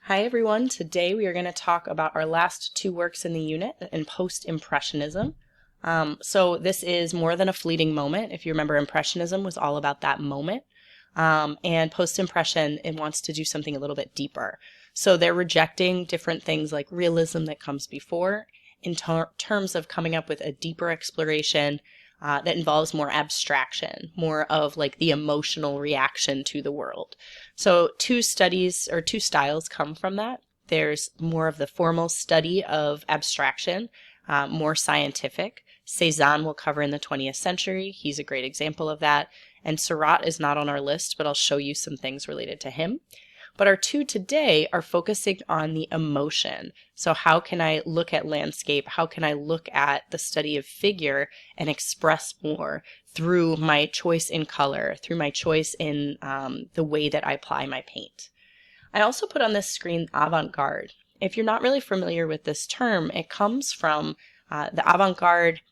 Hi everyone, today we are going to talk about our last two works in the unit in Post-Impressionism. So this is more than a fleeting moment. If you remember, Impressionism was all about that moment. And Post-Impression, it wants to do something a little bit deeper. So they're rejecting different things like realism that comes before in terms of coming up with a deeper exploration that involves more abstraction, more of like the emotional reaction to the world. So two studies or two styles come from that. There's more of the formal study of abstraction, more scientific. Cézanne will cover in the 20th century. He's a great example of that. And Seurat is not on our list, but I'll show you some things related to him. But our two today are focusing on the emotion. So how can I look at landscape? How can I look at the study of figure and express more through my choice in color, through my choice in the way that I apply my paint? I also put on this screen avant-garde. If you're not really familiar with this term, it comes from the avant-garde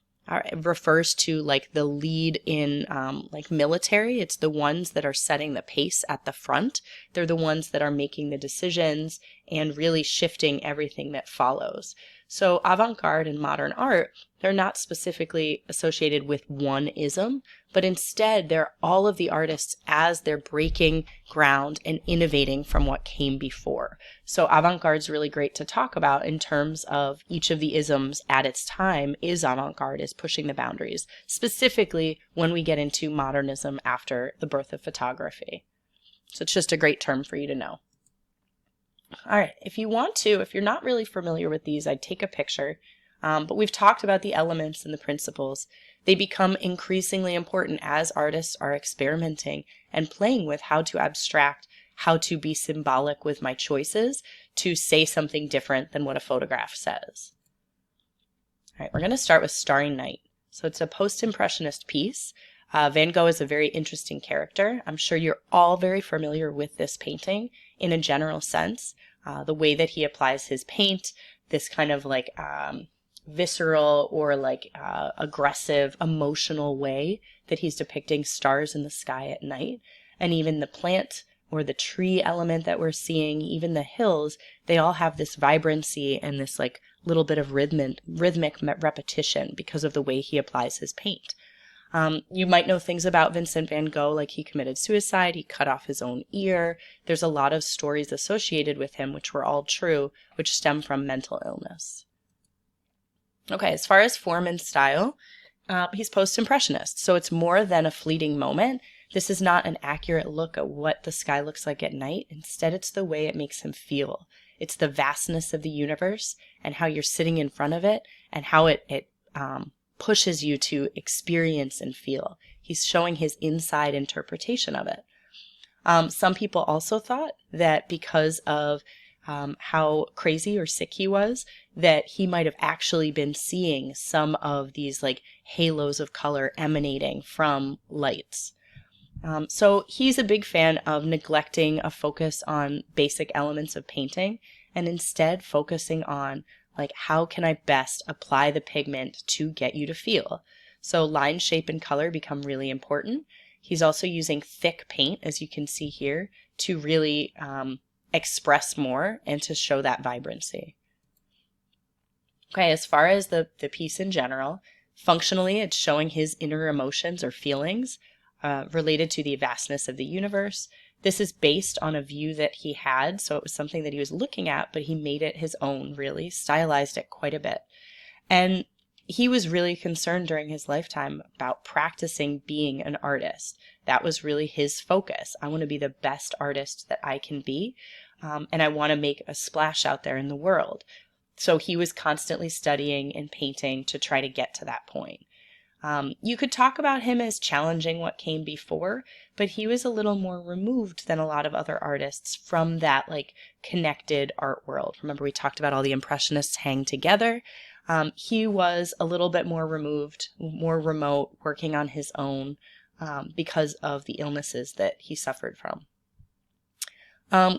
refers to like the lead in like military. It's the ones that are setting the pace at the front. They're the ones that are making the decisions and really shifting everything that follows. So avant-garde and modern art, they're not specifically associated with one ism, but instead they're all of the artists as they're breaking ground and innovating from what came before. So avant-garde is really great to talk about in terms of each of the isms at its time is avant-garde, is pushing the boundaries, specifically when we get into modernism after the birth of photography. So it's just a great term for you to know. All right, if you're not really familiar with these, I'd take a picture. But we've talked about the elements and the principles. They become increasingly important as artists are experimenting and playing with how to abstract, how to be symbolic with my choices to say something different than what a photograph says. All right, we're going to start with Starry Night. So it's a post-impressionist piece. Van Gogh is a very interesting character. I'm sure you're all very familiar with this painting in a general sense. The way that he applies his paint, this kind of like visceral or like aggressive, emotional way that he's depicting stars in the sky at night. And even the plant or the tree element that we're seeing, even the hills, they all have this vibrancy and this like little bit of rhythmic repetition because of the way he applies his paint. You might know things about Vincent van Gogh, like he committed suicide, he cut off his own ear. There's a lot of stories associated with him, which were all true, which stem from mental illness. Okay, as far as form and style, he's post-impressionist, so it's more than a fleeting moment. This is not an accurate look at what the sky looks like at night. Instead, it's the way it makes him feel. It's the vastness of the universe and how you're sitting in front of it and how it pushes you to experience and feel. He's showing his inside interpretation of it. Some people also thought that because of how crazy or sick he was, that he might have actually been seeing some of these like halos of color emanating from lights. So he's a big fan of neglecting a focus on basic elements of painting and instead focusing on like how can I best apply the pigment to get you to feel. So line, shape, and color become really important. He's also using thick paint, as you can see here, to really express more and to show that vibrancy. Okay, as far as the piece in general, functionally it's showing his inner emotions or feelings related to the vastness of the universe. This is based on a view that he had, so it was something that he was looking at, but he made it his own, really, stylized it quite a bit. And he was really concerned during his lifetime about practicing being an artist. That was really his focus. I want to be the best artist that I can be, and I want to make a splash out there in the world. So he was constantly studying and painting to try to get to that point. You could talk about him as challenging what came before, but he was a little more removed than a lot of other artists from that like connected art world. Remember, we talked about all the Impressionists hang together. He was a little bit more removed, more remote, working on his own because of the illnesses that he suffered from.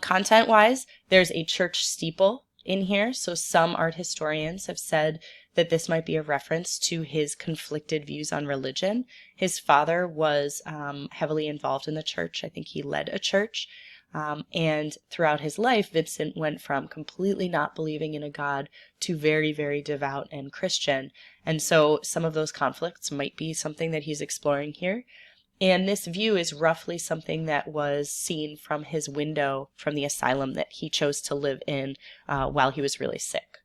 Content-wise, there's a church steeple in here, so some art historians have said that this might be a reference to his conflicted views on religion. His father was heavily involved in the church. I think he led a church. And throughout his life, Vincent went from completely not believing in a God to very, very devout and Christian. And so some of those conflicts might be something that he's exploring here. And this view is roughly something that was seen from his window from the asylum that he chose to live in while he was really sick.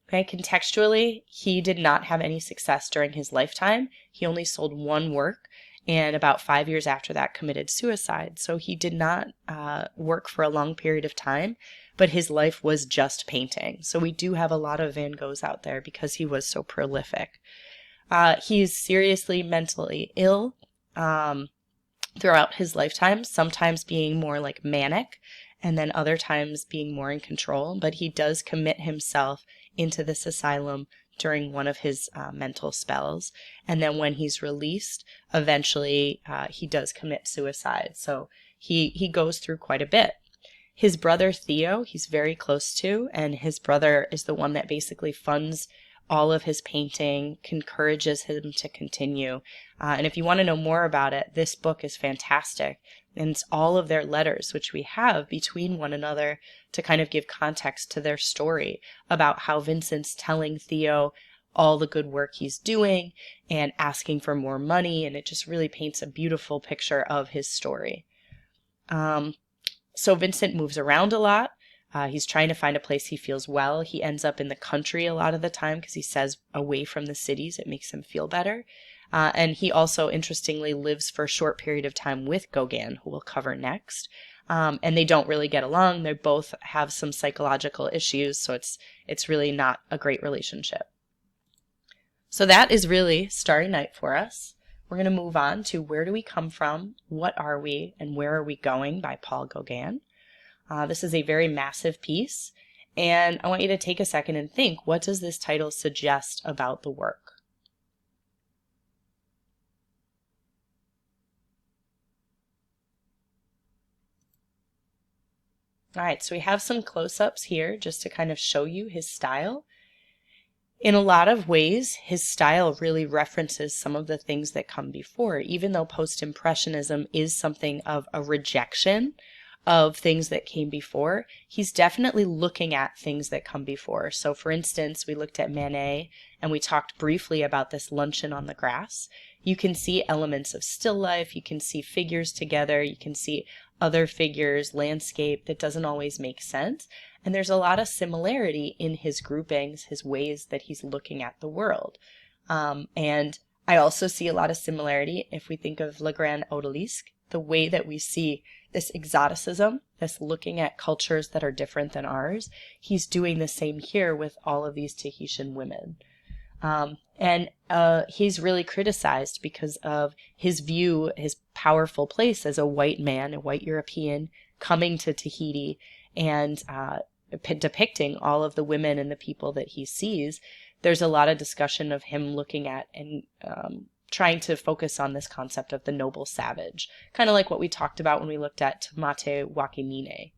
Okay, contextually, he did not have any success during his lifetime. He only sold one work, and about 5 years after that committed suicide. So he did not work for a long period of time, but his life was just painting. So we do have a lot of Van Goghs out there because he was so prolific. He's seriously mentally ill throughout his lifetime, sometimes being more like manic, and then other times being more in control. But he does commit himself into this asylum during one of his mental spells. And then when he's released, eventually he does commit suicide. So he goes through quite a bit. His brother Theo, he's very close to, and his brother is the one that basically funds all of his painting, encourages him to continue. And if you want to know more about it, this book is fantastic. And it's all of their letters, which we have between one another to kind of give context to their story about how Vincent's telling Theo all the good work he's doing and asking for more money. And it just really paints a beautiful picture of his story. So Vincent moves around a lot. He's trying to find a place he feels well. He ends up in the country a lot of the time because he says away from the cities, it makes him feel better. And he also, interestingly, lives for a short period of time with Gauguin, who we'll cover next. And they don't really get along. They both have some psychological issues, so it's really not a great relationship. So that is really Starry Night for us. We're going to move on to Where Do We Come From, What Are We, and Where Are We Going by Paul Gauguin. This is a very massive piece, and I want you to take a second and think, what does this title suggest about the work? All right, so we have some close-ups here just to kind of show you his style. In a lot of ways, his style really references some of the things that come before, even though post-impressionism is something of a rejection of things that came before. He's definitely looking at things that come before. So for instance, we looked at Manet and we talked briefly about this luncheon on the grass. You can see elements of still life, you can see figures together, you can see other figures, landscape that doesn't always make sense. And there's a lot of similarity in his groupings, his ways that he's looking at the world. And I also see a lot of similarity if we think of Le Grand Odalisque, the way that we see this exoticism, this looking at cultures that are different than ours. He's doing the same here with all of these Tahitian women. And he's really criticized because of his view, his powerful place as a white man, a white European, coming to Tahiti and depicting all of the women and the people that he sees. There's a lot of discussion of him looking at and trying to focus on this concept of the noble savage, kind of like what we talked about when we looked at Tamate Wakimine.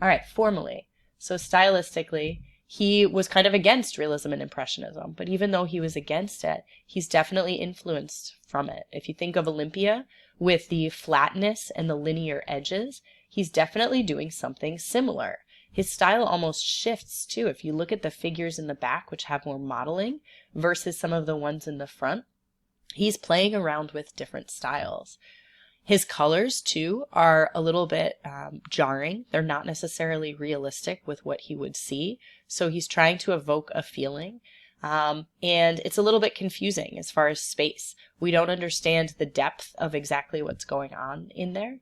All right, formally. So stylistically, he was kind of against realism and impressionism, but even though he was against it, he's definitely influenced from it. If you think of Olympia with the flatness and the linear edges, he's definitely doing something similar. His style almost shifts too. If you look at the figures in the back, which have more modeling, versus some of the ones in the front, he's playing around with different styles. His colors too are a little bit jarring. They're not necessarily realistic with what he would see. So he's trying to evoke a feeling. And it's a little bit confusing as far as space. We don't understand the depth of exactly what's going on in there.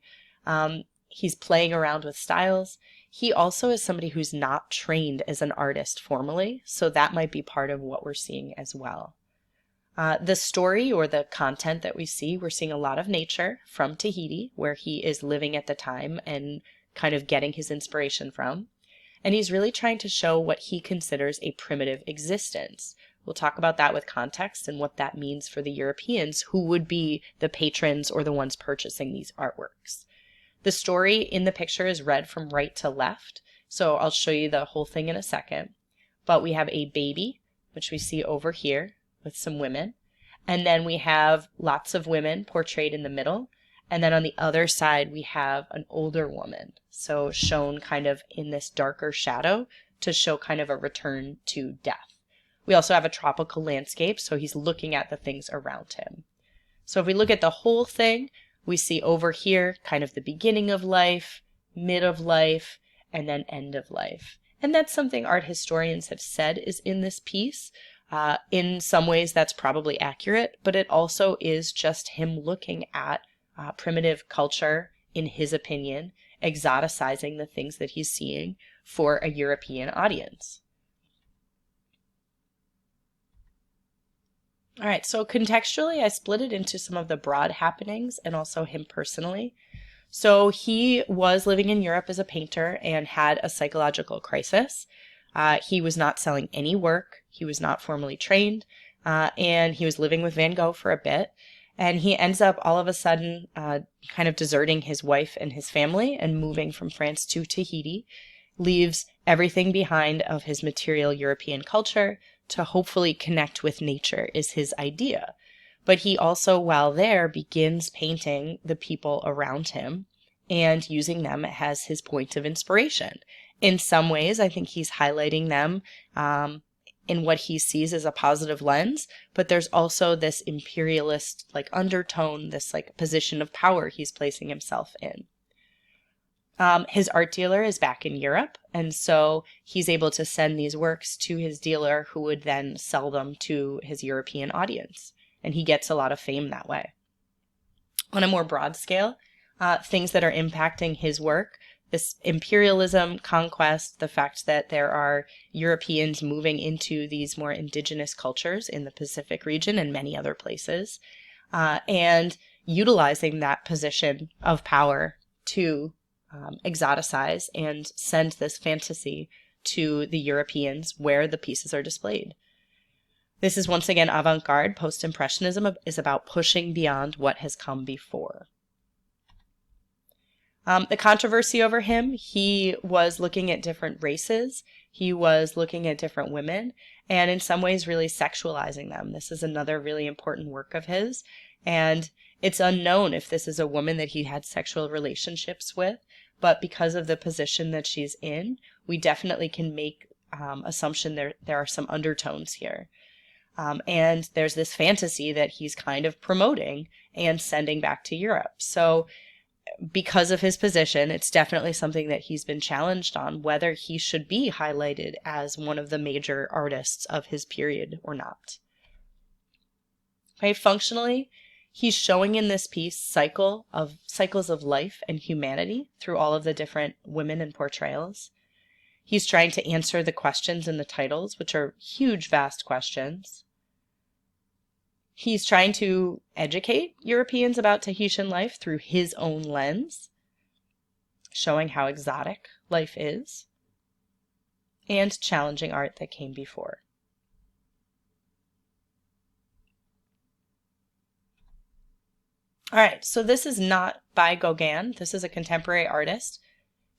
He's playing around with styles. He also is somebody who's not trained as an artist formally, so that might be part of what we're seeing as well. The story or the content that we see, we're seeing a lot of nature from Tahiti, where he is living at the time and kind of getting his inspiration from. And he's really trying to show what he considers a primitive existence. We'll talk about that with context and what that means for the Europeans who would be the patrons or the ones purchasing these artworks. The story in the picture is read from right to left, so I'll show you the whole thing in a second. But we have a baby, which we see over here with some women, and then we have lots of women portrayed in the middle, And then on the other side, we have an older woman, so shown kind of in this darker shadow to show kind of a return to death. We also have a tropical landscape, so he's looking at the things around him. So if we look at the whole thing, we see over here kind of the beginning of life, mid of life, and then end of life. And that's something art historians have said is in this piece. In some ways, that's probably accurate, but it also is just him looking at primitive culture, in his opinion, exoticizing the things that he's seeing for a European audience. All right, so contextually, I split it into some of the broad happenings and also him personally. So he was living in Europe as a painter and had a psychological crisis. He was not selling any work. He was not formally trained, and he was living with Van Gogh for a bit. And he ends up all of a sudden kind of deserting his wife and his family and moving from France to Tahiti, leaves everything behind of his material European culture to hopefully connect with nature is his idea. But he also, while there, begins painting the people around him and using them as his point of inspiration. In some ways, I think he's highlighting them in what he sees as a positive lens, but there's also this imperialist like undertone, this like position of power he's placing himself in. His art dealer is back in Europe, and so he's able to send these works to his dealer, who would then sell them to his European audience, and he gets a lot of fame that way. On a more broad scale, things that are impacting his work, this imperialism, conquest, the fact that there are Europeans moving into these more indigenous cultures in the Pacific region and many other places, and utilizing that position of power to exoticize and send this fantasy to the Europeans where the pieces are displayed. This is once again avant-garde. Post-Impressionism is about pushing beyond what has come before. The controversy over him, he was looking at different races, he was looking at different women, and in some ways really sexualizing them. This is another really important work of his, and it's unknown if this is a woman that he had sexual relationships with, but because of the position that she's in, we definitely can make assumption there are some undertones here. And there's this fantasy that he's kind of promoting and sending back to Europe. So because of his position, it's definitely something that he's been challenged on, whether he should be highlighted as one of the major artists of his period or not. Okay, functionally, he's showing in this piece cycles of life and humanity through all of the different women and portrayals. He's trying to answer the questions in the titles, which are huge, vast questions. He's trying to educate Europeans about Tahitian life through his own lens, showing how exotic life is, and challenging art that came before. All right, so this is not by Gauguin. This is a contemporary artist,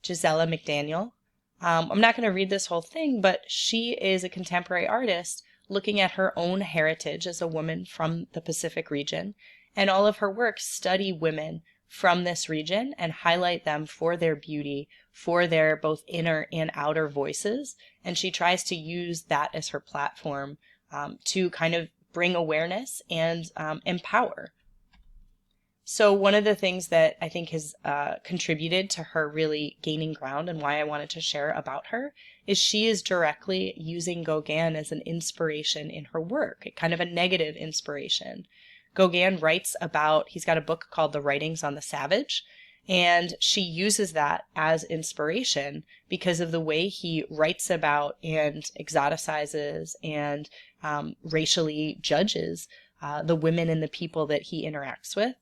Gisela McDaniel. I'm not going to read this whole thing, but she is a contemporary artist looking at her own heritage as a woman from the Pacific region, and all of her works study women from this region and highlight them for their beauty, for their both inner and outer voices, and she tries to use that as her platform to kind of bring awareness and empower. So one of the things that I think has contributed to her really gaining ground and why I wanted to share about her is she is directly using Gauguin as an inspiration in her work, kind of a negative inspiration. Gauguin writes about, he's got a book called The Writings on the Savage, and she uses that as inspiration because of the way he writes about and exoticizes and racially judges the women and the people that he interacts with.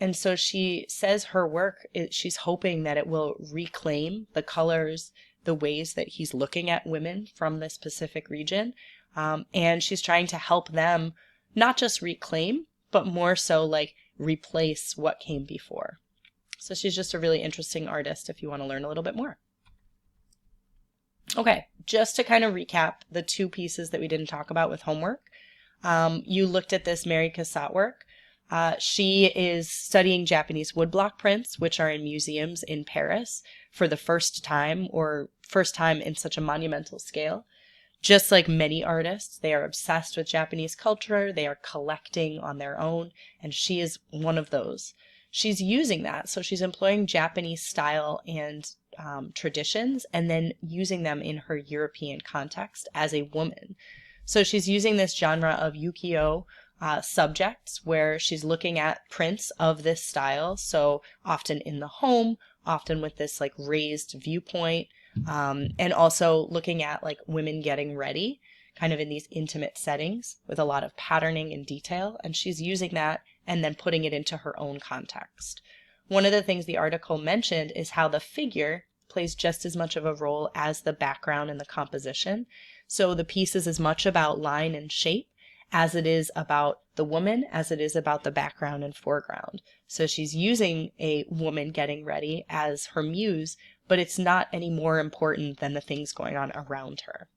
And so she says her work, she's hoping that it will reclaim the colors, the ways that he's looking at women from this Pacific region. And she's trying to help them not just reclaim, but more so like replace what came before. So she's just a really interesting artist if you want to learn a little bit more. Okay, just to kind of recap the two pieces that we didn't talk about with homework. You looked at this Mary Cassatt work. She is studying Japanese woodblock prints, which are in museums in Paris for the first time, or first time in such a monumental scale. Just like many artists, they are obsessed with Japanese culture, they are collecting on their own, and she is one of those. She's using that, so she's employing Japanese style and traditions, and then using them in her European context as a woman. So she's using this genre of ukiyo subjects where she's looking at prints of this style, so often in the home, often with this like raised viewpoint, and also looking at like women getting ready kind of in these intimate settings with a lot of patterning and detail, and she's using that and then putting it into her own context. One of the things the article mentioned is how the figure plays just as much of a role as the background and the composition. So the piece is as much about line and shape as it is about the woman, as it is about the background and foreground. So she's using a woman getting ready as her muse, but it's not any more important than the things going on around her.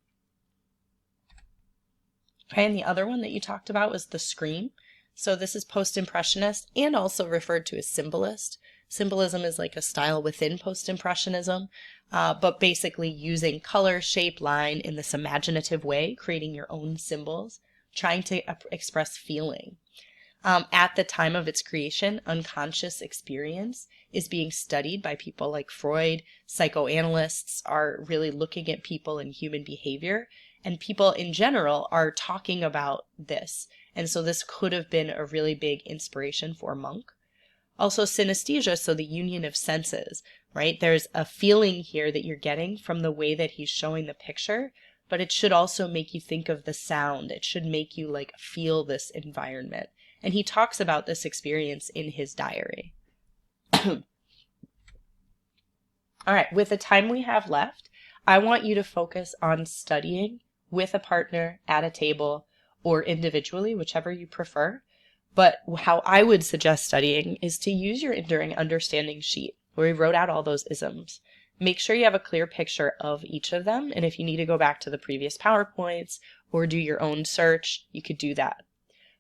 Okay, and the other one that you talked about was the scream. So this is post-impressionist and also referred to as symbolist. Symbolism is like a style within post-impressionism, but basically using color, shape, line in this imaginative way, creating your own symbols, trying to express feeling. At the time of its creation, unconscious experience is being studied by people like Freud. Psychoanalysts are really looking at people and human behavior, and people in general are talking about this. And so this could have been a really big inspiration for Munch. Also synesthesia, so the union of senses, right? There's a feeling here that you're getting from the way that he's showing the picture, but it should also make you think of the sound. It should make you like feel this environment. And he talks about this experience in his diary. All right, with the time we have left, I want you to focus on studying with a partner at a table or individually, whichever you prefer. But how I would suggest studying is to use your Enduring Understanding sheet where we wrote out all those isms. Make sure you have a clear picture of each of them, and if you need to go back to the previous PowerPoints or do your own search, you could do that.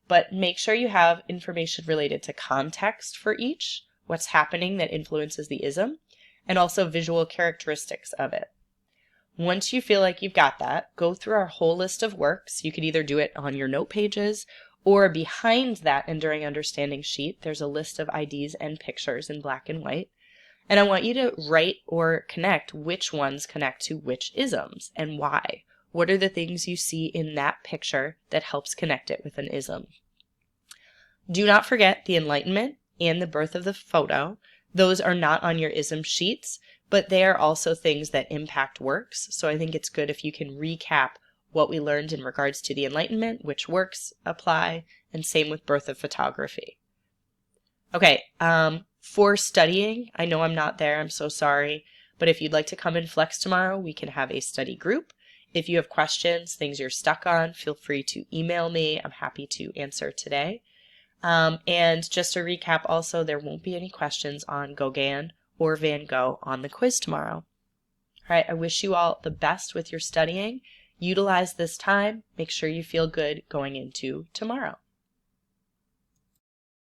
But make sure you have information related to context for each, what's happening that influences the ism, and also visual characteristics of it. Once you feel like you've got that, go through our whole list of works. You could either do it on your note pages, or behind that Enduring Understanding sheet, there's a list of IDs and pictures in black and white. And I want you to write or connect which ones connect to which isms and why. What are the things you see in that picture that helps connect it with an ism? Do not forget the Enlightenment and the birth of the photo. Those are not on your ism sheets, but they are also things that impact works. So I think it's good if you can recap what we learned in regards to the Enlightenment, which works apply, and same with birth of photography. Okay, for studying, I know I'm not there, I'm so sorry, but if you'd like to come in Flex tomorrow, we can have a study group. If you have questions, things you're stuck on, feel free to email me. I'm happy to answer today. And just to recap also, there won't be any questions on Gauguin or Van Gogh on the quiz tomorrow. All right, I wish you all the best with your studying. Utilize this time. Make sure you feel good going into tomorrow.